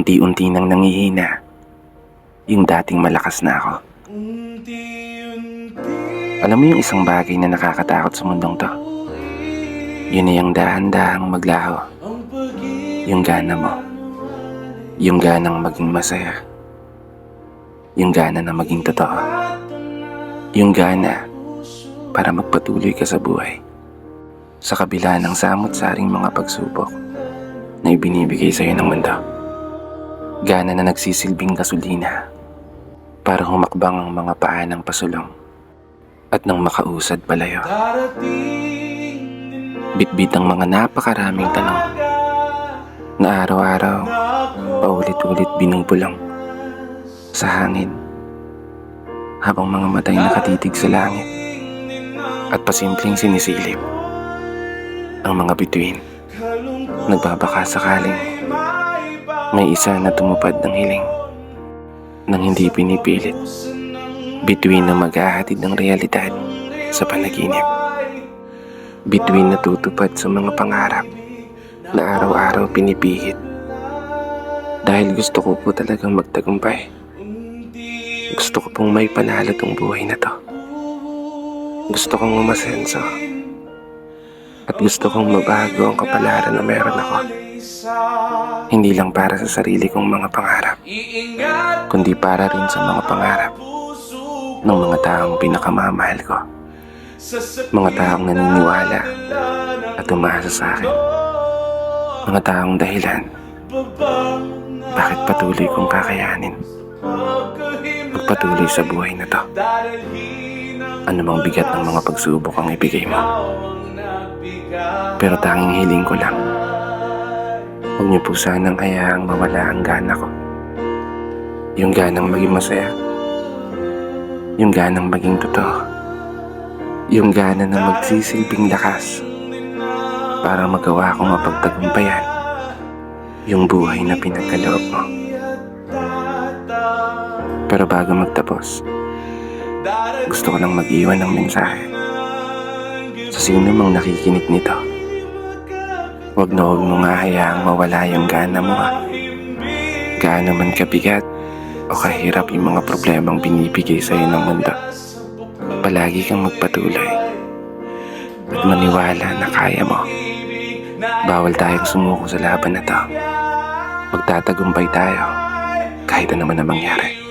unti-unti nang nangihina yung dating malakas na ako. Alam mo yung isang bagay na nakakatakot sa mundong to? Yun na yung dahan-dahang maglaho. Yung gana mo. Yung ganang maging masaya. Yung gana na maging totoo. Yung gana para magpatuloy ka sa buhay. Sa kabila ng samot-saring mga pagsubok na ibinibigay sa'yo ng mundo. Gana na nagsisilbing gasolina para humakbang ang mga paa ng pasulong at nang makausad palayo. Bitbit ang mga napakaraming tanong na araw-araw paulit-ulit binubulong sa hangin habang mga matay nakatitig sa langit at pasimpleng sinisilip ang mga bituin. Nagbabaka sakaling may isa na tumupad ng hiling nang hindi pinipilit. Bituin na maghahatid ng realidad sa panaginip. Bituin na tutupad sa mga pangarap na araw-araw pinipihit. Dahil gusto ko po talagang magtagumpay. Gusto ko pong may panalo tong buhay na to. Gusto kong umasenso. At gusto kong mabago ang kapalaran na meron ako. Hindi lang para sa sarili kong mga pangarap, kundi para rin sa mga pangarap ng mga taong pinakamamahal ko. Mga taong naniniwala at umasa sa akin. Mga taong dahilan bakit patuloy kong kakayanin magpatuloy sa buhay na to. Ano mang bigat ng mga pagsubok ang ibigay mo. Pero tanging hiling ko lang, huwag niyo po sanang hayaang mawala ang gana ko. Yung ganang maging masaya. Yung ganang maging totoo. Yung gana na magsisilbing lakas para magawa kong mapagtagumpayan yung buhay na pinagkaloob mo. Pero bago magtapos, gusto ko lang mag-iwan ng mensahe sa sino mang nakikinig nito. Huwag na huwag mo nga hayaang mawala yung gana mo ha. Gaano man kabigat o kahirap yung mga problemang binibigay sa'yo ng mundo, palagi kang magpatuloy at maniwala na kaya mo. Bawal tayong sumuko sa laban na to. Magtatagumpay tayo kahit ano man ang mangyari.